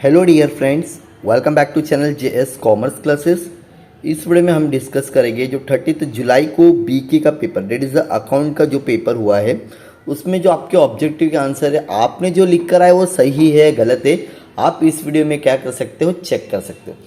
Hello dear friends, welcome back to channel JS commerce classes. इस video में हम discuss करेंगे जो 30 जुलाई को बीके का paper that is the account का जो पेपर हुआ है, उसमें जो आपके ऑब्जेक्टिव के आंसर है आपने जो लिख कर आए वो सही है गलत है, आप इस वीडियो में क्या कर सकते हो, चेक कर सकते हो।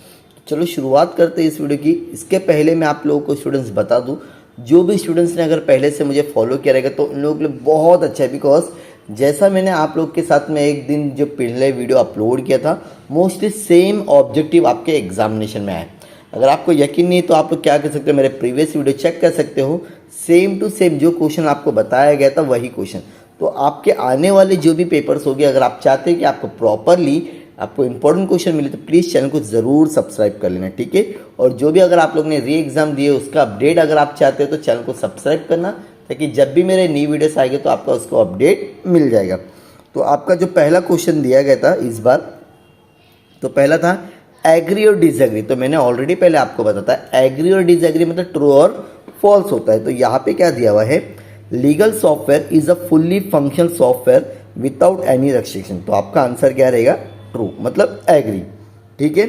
चलो शुरुआत करते हैं इस वीडियो की। इसके पहले मैं आप लोगों को स्टूडेंट्स बता दूँ, जो भी स्टूडेंट्स ने अगर पहले से मुझे फॉलो किया रहेगा तो उन लोगों के लिए बहुत अच्छा है, बिकॉज जैसा मैंने आप लोग के साथ में एक दिन जो पहले वीडियो अपलोड किया था, मोस्टली सेम ऑब्जेक्टिव आपके एग्जामिनेशन में आए। अगर आपको यकीन नहीं तो आप लोग क्या कर सकते हो, मेरे प्रीवियस वीडियो चेक कर सकते हो। सेम टू सेम जो क्वेश्चन आपको बताया गया था वही क्वेश्चन, तो आपके आने वाले जो भी पेपर्स होंगे, अगर आप चाहते हैं कि आपको प्रॉपरली आपको इंपॉर्टेंट क्वेश्चन मिले तो प्लीज़ चैनल को ज़रूर सब्सक्राइब कर लेना, ठीक है। और जो भी अगर आप लोग ने री एग्ज़ाम दिए उसका अपडेट अगर आप चाहते हो तो चैनल को सब्सक्राइब करना, ताकि जब भी मेरे न्यू वीडियोस आएंगे तो आपका उसको अपडेट मिल जाएगा। तो आपका जो पहला क्वेश्चन दिया गया था इस बार, तो पहला था एग्री और डिसएग्री। तो मैंने ऑलरेडी पहले आपको बताया एग्री और डिसएग्री मतलब ट्रू और फॉल्स होता है। तो यहाँ पे क्या दिया हुआ है, legal software is a fully functional software without any restriction. तो आपका आंसर क्या रहेगा, ट्रू मतलब एग्री, ठीक है।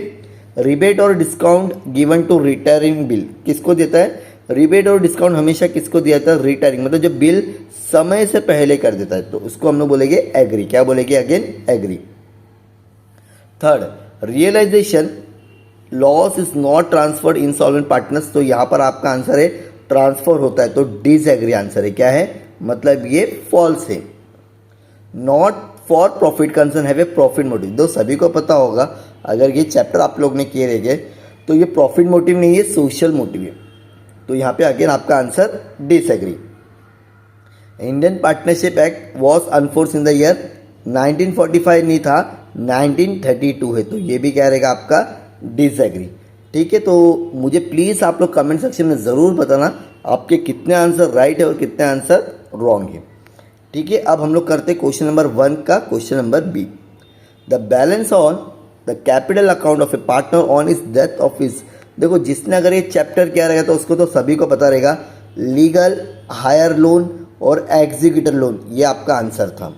रिबेट और discount given to retiring bill किसको देता है, रिबेट और डिस्काउंट हमेशा किसको दिया जाता है, रिटायरिंग मतलब जो बिल समय से पहले कर देता है, तो उसको हम लोग बोलेंगे एग्री। क्या बोलेंगे again, agree. Third, realisation loss is not transferred insolvent partners. तो यहाँ पर आपका आंसर है ट्रांसफर होता है, तो डिसएग्री आंसर है। क्या है मतलब ये फॉल्स है। Not for profit concern have a profit motive. दो सभी को पता होगा, अगर ये चैप्टर आप लोग ने किए रहेंगे तो ये प्रॉफिट मोटिव नहीं है, सोशल मोटिव है। तो यहाँ पे अगेन आपका answer disagree. Indian partnership act was enforce in the year 1945 नहीं था, 1932 है। तो ये भी क्या रहेगा आपका डिसएग्री, ठीक है। तो मुझे प्लीज़ आप लोग कमेंट सेक्शन में ज़रूर बताना आपके कितने आंसर राइट है और कितने आंसर रॉन्ग है, ठीक है। अब हम लोग करते हैं क्वेश्चन नंबर 1 का question number B. The balance on the capital account of a partner on is death of his. देखो जिसने अगर ये चैप्टर किया रहेगा तो उसको तो सभी को पता रहेगा, लीगल, हायर लोन और एग्जीक्यूटर लोन, ये आपका आंसर था,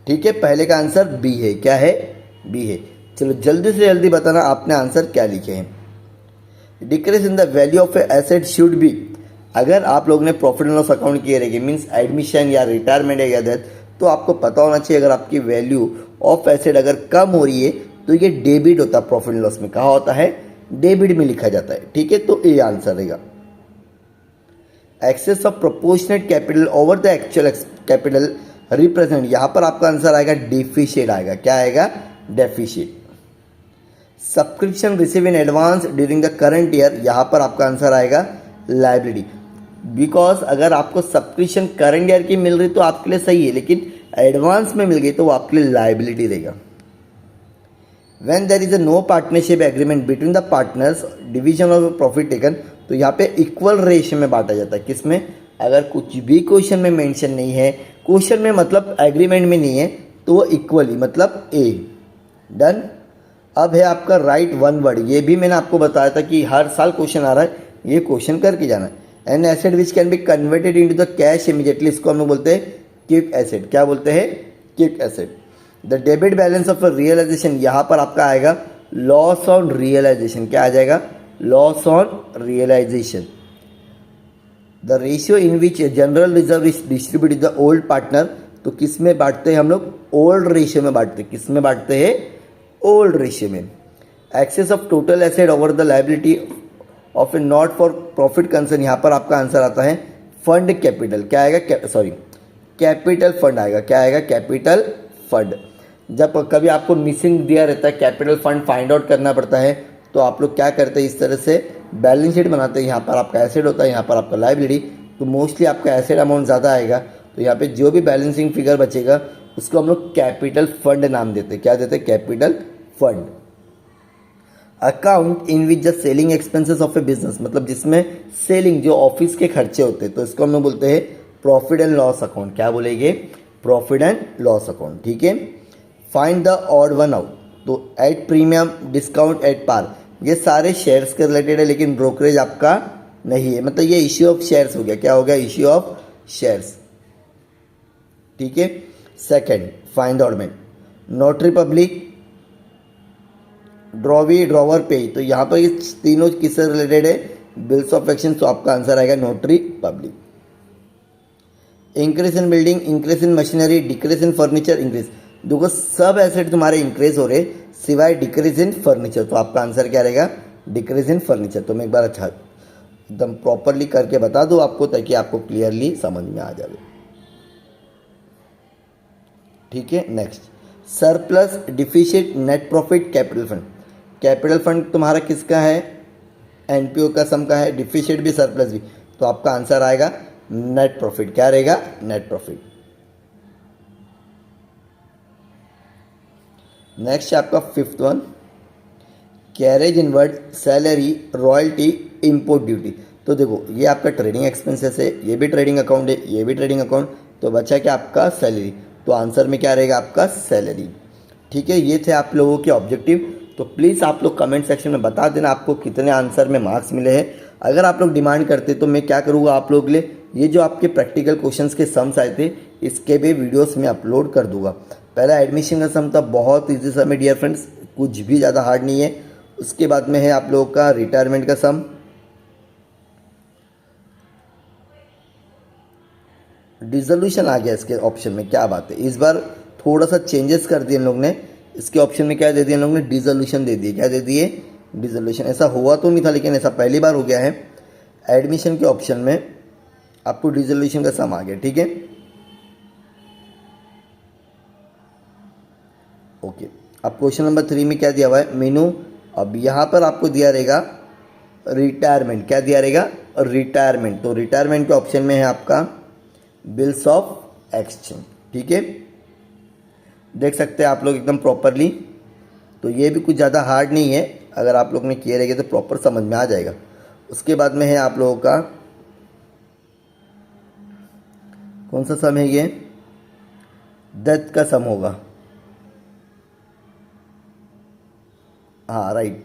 ठीक है। पहले का आंसर बी है। क्या है, बी है। चलो जल्दी से जल्दी बताना आपने आंसर क्या लिखे हैं। Decrease in the value of A asset should be. अगर आप लोग ने प्रॉफिट एंड लॉस अकाउंट किए रहेंगे, मीन्स एडमिशन या रिटायरमेंट या डेथ, तो आपको पता होना चाहिए अगर आपकी वैल्यू ऑफ एसेट अगर कम हो रही है तो ये डेबिट होता है। प्रॉफिट एंड लॉस में कहा होता है, डेबिट में लिखा जाता है, ठीक है। तो ये आंसर रहेगा। Excess of proportionate capital over the actual capital represent, यहाँ पर आपका आंसर आएगा डिफिशिएट आएगा। क्या आएगा, deficit. Subscription receive in advance during the current year, यहाँ पर आपका आंसर आएगा लाइबिलिटी। बिकॉज अगर आपको सब्सक्रिप्शन करंट ईयर की मिल रही तो आपके लिए सही है, लेकिन एडवांस में मिल गई तो वो आपके लिए लाइबिलिटी रहेगा। When there is a no partnership agreement between the partners division of profit taken, तो यहाँ पे इक्वल रेशियो में बांटा जाता है। किसमें, अगर कुछ भी क्वेश्चन में मेंशन नहीं है, क्वेश्चन में मतलब एग्रीमेंट में नहीं है, तो वो इक्वली मतलब ए। डन। अब है आपका राइट वन वर्ड। ये भी मैंने आपको बताया था कि हर साल क्वेश्चन आ रहा है, ये क्वेश्चन करके जाना है। An asset which can be converted into the cash immediately, इसको हम लोग बोलते हैं क्विक एसेट। क्या बोलते हैं, quick asset. The debit balance of realisation, यहाँ पर आपका आएगा लॉस ऑन रियलाइजेशन। क्या आ जाएगा, loss on realisation. The ratio in which general reserve is distribute the old partner, तो किस में बांटते हैं हम लोग, ओल्ड रेशियो में बांटते हैं। किस में बांटते हैं, ओल्ड रेशियो में। Excess of total asset over the liability of a not for profit concern, यहाँ पर आपका आंसर आता है फंड कैपिटल। क्या आएगा, कैपिटल फंड आएगा। क्या आएगा, कैपिटल फंड। जब कभी आपको मिसिंग दिया रहता है, कैपिटल फंड फाइंड आउट करना पड़ता है, तो आप लोग क्या करते हैं, इस तरह से बैलेंस शीट बनाते हैं। यहाँ पर आपका एसेट होता है, यहाँ पर आपका लाइबिलिटी, तो मोस्टली आपका एसेट अमाउंट ज़्यादा आएगा, तो यहाँ पे जो भी बैलेंसिंग फिगर बचेगा उसको हम लोग कैपिटल फंड नाम देते हैं। क्या देते हैं, capital fund. Account in which the selling expenses of A business, मतलब जिसमें सेलिंग जो ऑफिस के खर्चे होते हैं, तो इसको हम लोग बोलते हैं प्रॉफिट एंड लॉस अकाउंट। क्या बोलेंगे, प्रॉफिट एंड लॉस अकाउंट, ठीक है। Find the odd one out, तो at premium, discount, at par, ये सारे शेयर्स के रिलेटेड है, लेकिन ब्रोकरेज आपका नहीं है। मतलब ये इश्यू ऑफ शेयर्स हो गया। क्या हो गया, इश्यू ऑफ शेयर्स, ठीक है। Second, find the odd man, notary public, drawee, drawer, पे। तो यहाँ पर ये तीनों किससे रिलेटेड है? Bills of action. तो आपका आंसर आएगा notary public. Increase in building, increase in machinery, decrease in furniture, increase. देखो सब एसेट तुम्हारे इंक्रीज हो रहे सिवाय डिक्रीज इन फर्नीचर। तो आपका आंसर क्या रहेगा? Decrease in furniture. तो मैं एक बार अच्छा एकदम प्रॉपरली करके बता दूँ आपको, ताकि आपको क्लियरली समझ में आ जाए। ठीक है, next, surplus, deficit, net profit, capital fund. Capital fund तुम्हारा किसका है? एनपीओ का सम का है, डिफिशिट भी सरप्लस भी। तो आपका आंसर आएगा नेट प्रॉफिट। क्या रहेगा? Net profit. नेक्स्ट आपका fifth one, carriage inward, salary, royalty, import duty. तो देखो ये आपका ट्रेडिंग एक्सपेंसेस है, ये भी ट्रेडिंग अकाउंट है, ये भी ट्रेडिंग अकाउंट। तो बचा क्या आपका? सैलरी। तो आंसर में क्या रहेगा आपका? सैलरी। ठीक है, ये थे आप लोगों के ऑब्जेक्टिव। तो प्लीज़ आप लोग कमेंट सेक्शन में बता देना आपको कितने आंसर में मार्क्स मिले हैं। अगर आप लोग डिमांड करते तो मैं क्या करूँगा आप लोगों के लिए, ये जो आपके प्रैक्टिकल क्वेश्चंस के सम्स आए थे इसके भी वीडियोस में अपलोड कर दूंगा। पहला एडमिशन का सम था, बहुत ईजी सम है डियर फ्रेंड्स, कुछ भी ज़्यादा हार्ड नहीं है। उसके बाद में है आप लोगों का रिटायरमेंट का सम, डिसोल्यूशन आ गया इसके ऑप्शन में। क्या बात है, इस बार थोड़ा सा चेंजेस कर दिए इन लोग ने। इसके ऑप्शन में क्या दे दिया इन लोग ने? डिसोल्यूशन दे दिए। क्या दे दिए? डिसोल्यूशन। ऐसा हुआ तो नहीं था, लेकिन ऐसा पहली बार हो गया है। एडमिशन के ऑप्शन में आपको डिसोल्यूशन का सम आ गया। ठीक है, ओके। अब क्वेश्चन नंबर 3 में क्या दिया हुआ है? मेनू। अब यहाँ पर आपको दिया रहेगा रिटायरमेंट। क्या दिया रहेगा? रिटायरमेंट। तो रिटायरमेंट के ऑप्शन में है आपका बिल्स ऑफ एक्सचेंज। ठीक है, देख सकते हैं आप लोग एकदम प्रॉपरली। तो ये भी कुछ ज़्यादा हार्ड नहीं है, अगर आप लोग ने किए रहेंगे तो प्रॉपर समझ में आ जाएगा। उसके बाद में है आप लोगों का कौन सा सम है? ये डेथ का सम होगा। हाँ राइट,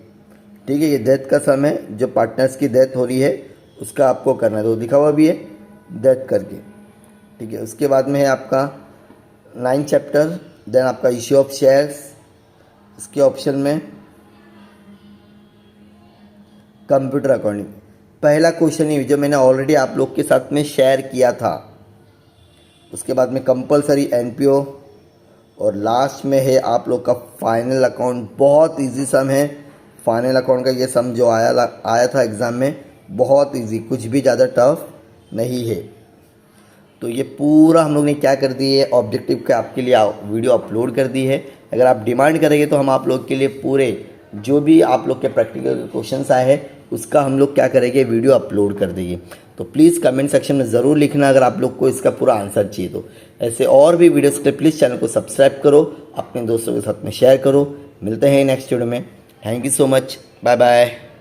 ठीक है, ये डेथ का सम है। जो पार्टनर्स की डेथ हो रही है उसका आपको करना है। तो दिखा हुआ भी है डेथ करके। ठीक है, उसके बाद में है आपका 9 चैप्टर, देन आपका इश्यू ऑफ शेयर्स। इसके ऑप्शन में कंप्यूटर अकाउंटिंग। पहला क्वेश्चन ही जो मैंने ऑलरेडी आप लोग के साथ में शेयर किया था। उसके बाद में कंपलसरी एनपीओ, और लास्ट में है आप लोग का फाइनल अकाउंट। बहुत इजी सम है फाइनल अकाउंट का। ये सम जो आया था एग्ज़ाम में, बहुत इजी, कुछ भी ज़्यादा टफ नहीं है। तो ये पूरा हम लोग ने क्या कर दी है, ऑब्जेक्टिव के आपके लिए वीडियो अपलोड कर दी है। अगर आप डिमांड करेंगे तो हम आप लोग के लिए पूरे जो भी आप लोग के प्रैक्टिकल क्वेश्चंस आए हैं उसका हम लोग क्या करेंगे, वीडियो अपलोड कर देंगे। तो प्लीज़ कमेंट सेक्शन में ज़रूर लिखना अगर आप लोग को इसका पूरा आंसर चाहिए तो। ऐसे और भी वीडियोस के लिए प्लीज़ चैनल को सब्सक्राइब करो, अपने दोस्तों के साथ में शेयर करो। मिलते हैं नेक्स्ट वीडियो में। Thank you so much, bye bye.